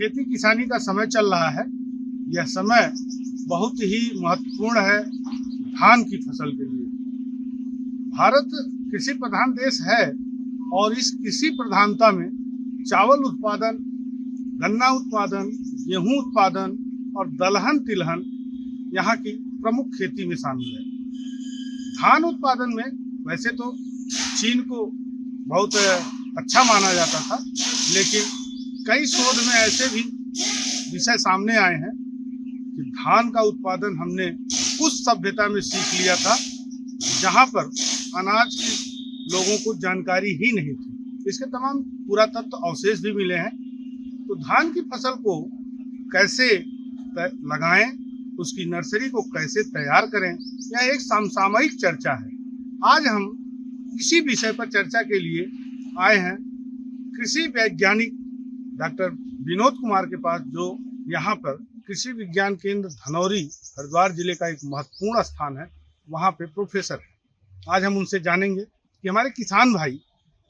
खेती किसानी का समय चल रहा है। यह समय बहुत ही महत्वपूर्ण है धान की फसल के लिए। भारत कृषि प्रधान देश है और इस कृषि प्रधानता में चावल उत्पादन, गन्ना उत्पादन, गेहूं उत्पादन और दलहन तिलहन यहाँ की प्रमुख खेती में शामिल है। धान उत्पादन में वैसे तो चीन को बहुत अच्छा माना जाता था, लेकिन कई शोध में ऐसे भी विषय सामने आए हैं कि धान का उत्पादन हमने उस सभ्यता में सीख लिया था जहाँ पर अनाज की लोगों को जानकारी ही नहीं थी। इसके तमाम पुरातत्व अवशेष भी मिले हैं। तो धान की फसल को कैसे लगाएं, उसकी नर्सरी को कैसे तैयार करें, यह एक समसामयिक चर्चा है। आज हम इसी विषय पर चर्चा के लिए आए हैं कृषि वैज्ञानिक डॉक्टर विनोद कुमार के पास, जो यहाँ पर कृषि विज्ञान केंद्र धनौरी हरिद्वार जिले का एक महत्वपूर्ण स्थान है, वहाँ पे प्रोफेसर है। आज हम उनसे जानेंगे कि हमारे किसान भाई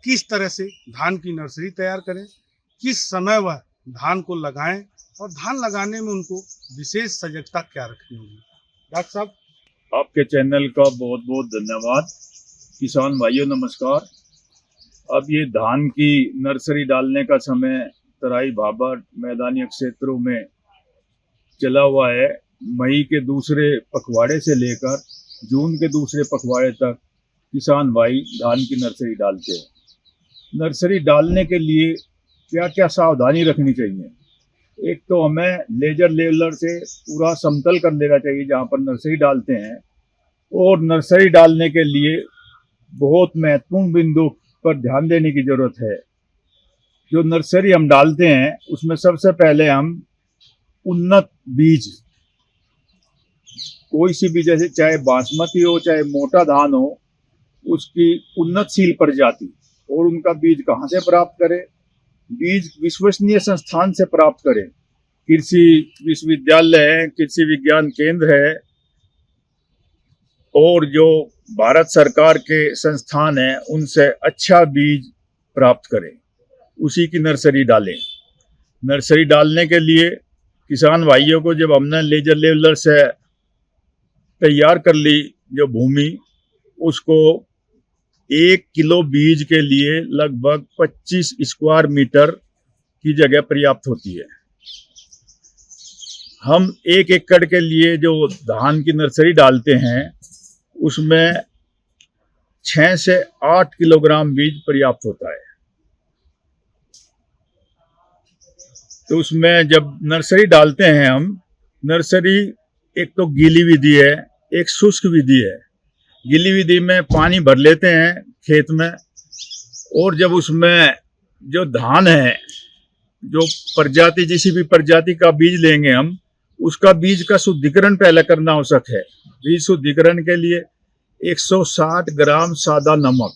किस तरह से धान की नर्सरी तैयार करें, किस समय वह धान को लगाएं और धान लगाने में उनको विशेष सजगता क्या रखनी होगी। डॉक्टर साहब, आपके चैनल का बहुत बहुत धन्यवाद। किसान भाइयों नमस्कार। अब ये धान की नर्सरी डालने का समय तराई भाबर मैदानी क्षेत्रों में चला हुआ है। मई के दूसरे पखवाड़े से लेकर जून के दूसरे पखवाड़े तक किसान भाई धान की नर्सरी डालते हैं। नर्सरी डालने के लिए क्या क्या सावधानी रखनी चाहिए? एक तो हमें लेजर लेवलर से पूरा समतल कर लेना चाहिए जहाँ पर नर्सरी डालते हैं, और नर्सरी डालने के लिए बहुत महत्वपूर्ण बिंदु पर ध्यान देने की जरूरत है। जो नर्सरी हम डालते हैं उसमें सबसे पहले हम उन्नत बीज, कोई सी भी, जैसे चाहे बासमती हो चाहे मोटा धान हो, उसकी उन्नतशील प्रजाति और उनका बीज कहाँ से प्राप्त करें? बीज विश्वसनीय संस्थान से प्राप्त करें। कृषि विश्वविद्यालय है, कृषि विज्ञान केंद्र है, और जो भारत सरकार के संस्थान हैं उनसे अच्छा बीज प्राप्त करें, उसी की नर्सरी डालें। नर्सरी डालने के लिए किसान भाइयों को जब हमने लेजर लेवलर से तैयार कर ली जो भूमि, उसको 1 किलो बीज के लिए लगभग 25 स्क्वायर मीटर की जगह पर्याप्त होती है। हम 1 एकड़ के लिए जो धान की नर्सरी डालते हैं उसमें 6 से 8 किलोग्राम बीज पर्याप्त होता है। तो उसमें जब नर्सरी डालते हैं हम, नर्सरी एक तो गीली विधि है, एक शुष्क विधि है। गीली विधि में पानी भर लेते हैं खेत में, और जब उसमें जो धान है, जो प्रजाति, जिसी भी प्रजाति का बीज लेंगे हम, उसका बीज का शुद्धिकरण पहले करना आवश्यक है। बीज शुद्धिकरण के लिए 160 ग्राम सादा नमक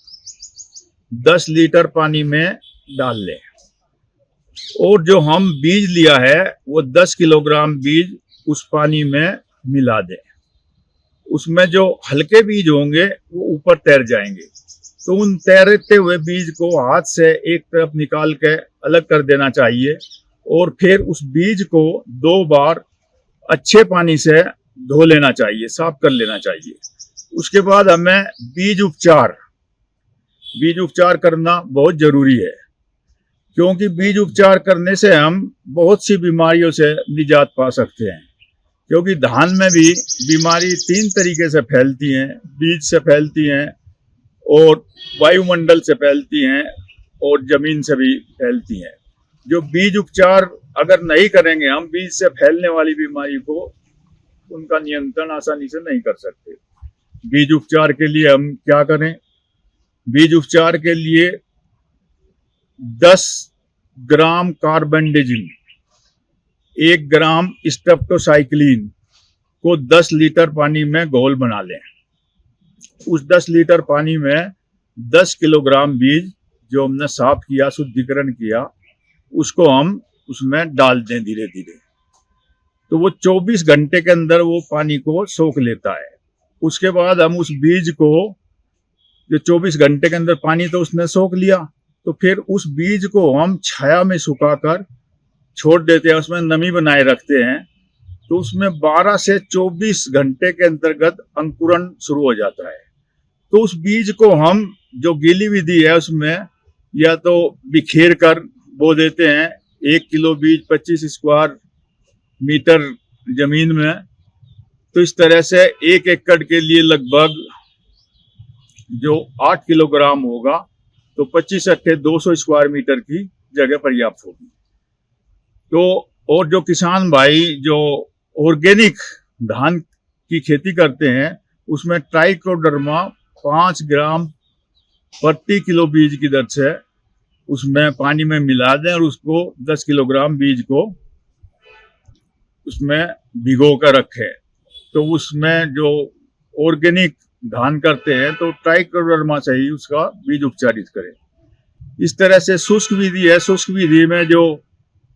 10 लीटर पानी में डाल लें, और जो हम बीज लिया है वो 10 किलोग्राम बीज उस पानी में मिला दें। उसमें जो हल्के बीज होंगे वो ऊपर तैर जाएंगे, तो उन तैरते हुए बीज को हाथ से एक तरफ निकाल के अलग कर देना चाहिए, और फिर उस बीज को 2 बार अच्छे पानी से धो लेना चाहिए, साफ कर लेना चाहिए। उसके बाद हमें बीज उपचार करना बहुत जरूरी है, क्योंकि बीज उपचार करने से हम बहुत सी बीमारियों से निजात पा सकते हैं। क्योंकि धान में भी बीमारी 3 तरीके से फैलती हैं, बीज से फैलती हैं, और वायुमंडल से फैलती हैं, और जमीन से भी फैलती हैं। जो बीज उपचार अगर नहीं करेंगे हम, बीज से फैलने वाली बीमारी को, उनका नियंत्रण आसानी से नहीं कर सकते। बीज उपचार के लिए हम क्या करें? बीज उपचार के लिए 10 ग्राम कार्बेंडाजिम, 1 ग्राम स्ट्रेप्टोसाइक्लिन को 10 लीटर पानी में घोल बना लें। उस 10 लीटर पानी में 10 किलोग्राम बीज जो हमने साफ किया, शुद्धिकरण किया, उसको हम उसमें डाल दें धीरे धीरे। तो वो 24 घंटे के अंदर वो पानी को सोख लेता है। उसके बाद हम उस बीज को, जो 24 घंटे के अंदर पानी तो उसने सोख लिया, तो फिर उस बीज को हम छाया में सुखाकर छोड़ देते हैं, उसमें नमी बनाए रखते हैं, तो उसमें 12 से 24 घंटे के अंतर्गत अंकुरण शुरू हो जाता है। तो उस बीज को हम जो गीली विधि है उसमें या तो बिखेर कर बो देते हैं। 1 किलो बीज 25 स्क्वायर मीटर जमीन में, तो इस तरह से 1 एकड़ के लिए लगभग जो 8 किलोग्राम होगा, तो 25 अट्ठे 200 स्क्वायर मीटर की जगह पर्याप्त होगी। तो और जो किसान भाई जो ऑर्गेनिक धान की खेती करते हैं उसमें ट्राइकोडर्मा 5 ग्राम प्रति किलो बीज की दर से उसमें पानी में मिला दें और उसको 10 किलोग्राम बीज को उसमें भिगो कर रखें। तो उसमें जो ऑर्गेनिक धान करते हैं तो ट्राइकोडर्मा से ही उसका बीज उपचारित करें। इस तरह से शुष्क विधि है। शुष्क विधि में जो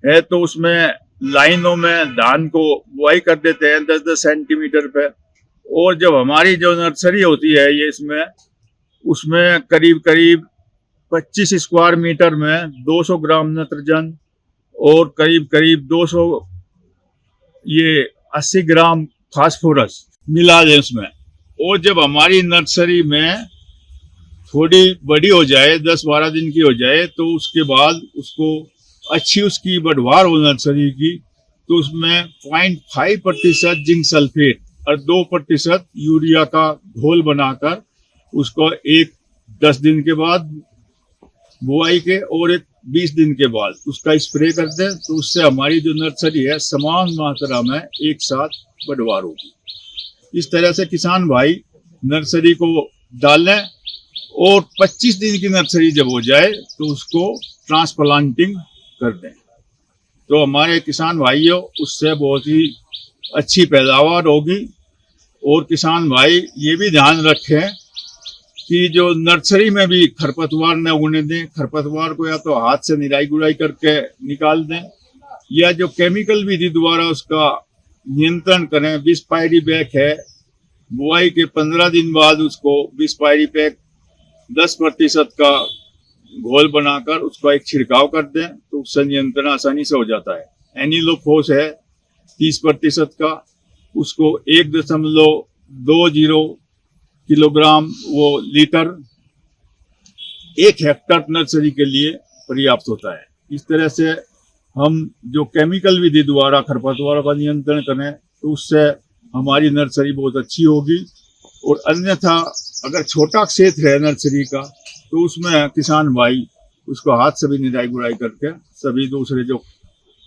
है तो उसमें लाइनों में धान को बुआई कर देते हैं 10-10 सेंटीमीटर पे। और जब हमारी जो नर्सरी होती है ये उसमें करीब 25 स्क्वायर मीटर में 200 ग्राम नत्रजन और करीब 200 ये 80 ग्राम फास्फोरस मिला दें उसमें। और जब हमारी नर्सरी में थोड़ी बड़ी हो जाए, 10-12 दिन की हो जाए, तो उसके बाद उसको अच्छी उसकी बढ़वार हो नर्सरी की, तो उसमें 0.5% जिंक सल्फेट और 2% यूरिया का घोल बनाकर उसको 10 दिन के बाद बुआई के और 20 दिन के बाद उसका स्प्रे कर दें। तो उससे हमारी जो नर्सरी है समान मात्रा में एक साथ बढ़वार होगी। इस तरह से किसान भाई नर्सरी को डालें और 25 दिन की नर्सरी जब हो जाए तो उसको ट्रांसप्लांटिंग कर दें। तो हमारे किसान भाइयों उससे बहुत ही अच्छी पैदावार होगी। और किसान भाई ये भी ध्यान रखें कि जो नर्सरी में भी खरपतवार न उगने दें। खरपतवार को या तो हाथ से निराई गुड़ाई करके निकाल दें या जो केमिकल विधि द्वारा उसका नियंत्रण करें। बिस्पायरीपैक है, बुआई के 15 दिन बाद उसको बिस्पायरीपैक 10% का घोल बनाकर उसका एक छिड़काव कर दें तो उससे नियंत्रण आसानी से हो जाता है। एनिलोफोस है 30% का, उसको 1.20 किलोग्राम वो लीटर 1 हेक्टर नर्सरी के लिए पर्याप्त होता है। इस तरह से हम जो केमिकल विधि द्वारा खरपतवारों का नियंत्रण करें तो उससे हमारी नर्सरी बहुत अच्छी होगी। और अन्यथा अगर छोटा क्षेत्र है नर्सरी का तो उसमें किसान भाई उसको हाथ से भी निराई गुड़ाई करके सभी दूसरे जो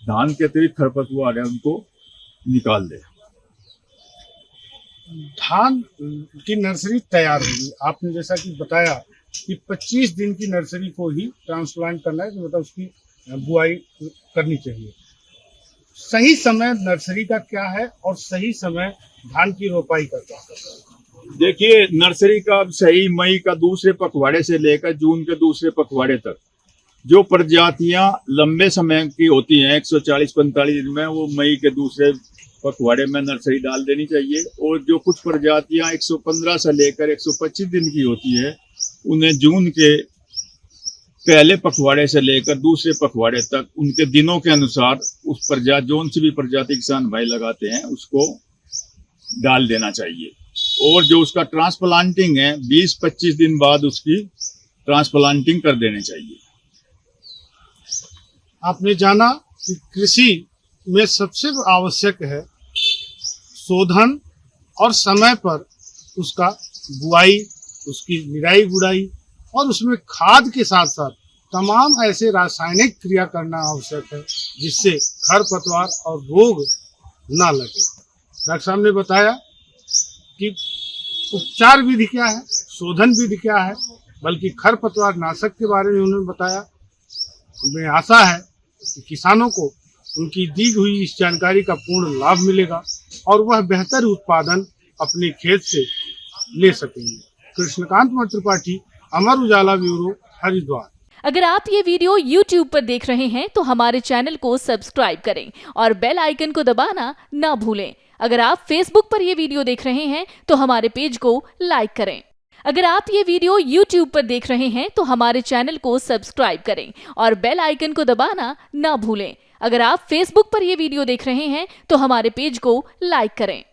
धान के अतिरिक्त खरपतवार है उनको निकाल दे। धान की नर्सरी तैयार होगी। आपने जैसा कि बताया कि 25 दिन की नर्सरी को ही ट्रांसप्लांट करना है, तो मतलब उसकी बुआई करनी चाहिए। सही समय नर्सरी का क्या है और सही समय धान की रोपाई का क्या है? देखिए नर्सरी का सही मई का दूसरे पखवाड़े से लेकर जून के दूसरे पखवाड़े तक जो प्रजातियां लंबे समय की होती हैं 140-45 दिन में, वो मई के दूसरे पखवाड़े में नर्सरी डाल देनी चाहिए। और जो कुछ प्रजातियां 115 से लेकर 125 दिन की होती है उन्हें जून के पहले पखवाड़े से लेकर दूसरे पखवाड़े तक उनके दिनों के अनुसार उस प्रजाति जोन से भी प्रजाति किसान भाई लगाते हैं उसको डाल देना चाहिए। और जो उसका ट्रांसप्लांटिंग है 20-25 दिन बाद उसकी ट्रांसप्लांटिंग कर देनी चाहिए। आपने जाना कि कृषि में सबसे आवश्यक है शोधन और समय पर उसका बुआई, उसकी निराई गुड़ाई और उसमें खाद के साथ साथ तमाम ऐसे रासायनिक क्रिया करना आवश्यक है जिससे खरपतवार और रोग ना लगे। डॉक्टर साहब ने बताया कि उपचार विधि क्या है, शोधन विधि क्या है, बल्कि खरपतवार नाशक के बारे में उन्होंने बताया। हमें आशा है कि किसानों को उनकी दी हुई इस जानकारी का पूर्ण लाभ मिलेगा और वह बेहतर उत्पादन अपने खेत से ले सकेंगे। कृष्णकांत त्रिपाठी, अमर उजाला ब्यूरो, हरिद्वार। अगर आप ये वीडियो YouTube पर देख रहे हैं तो हमारे चैनल को सब्सक्राइब करें और बेल आइकन को दबाना ना भूलें। अगर आप Facebook पर ये वीडियो देख रहे हैं तो हमारे पेज को लाइक करें। अगर आप ये वीडियो YouTube पर देख रहे हैं तो हमारे चैनल को सब्सक्राइब करें और बेल आइकन को दबाना ना भूलें। अगर आप फेसबुक पर यह वीडियो देख रहे हैं तो हमारे पेज को लाइक करें।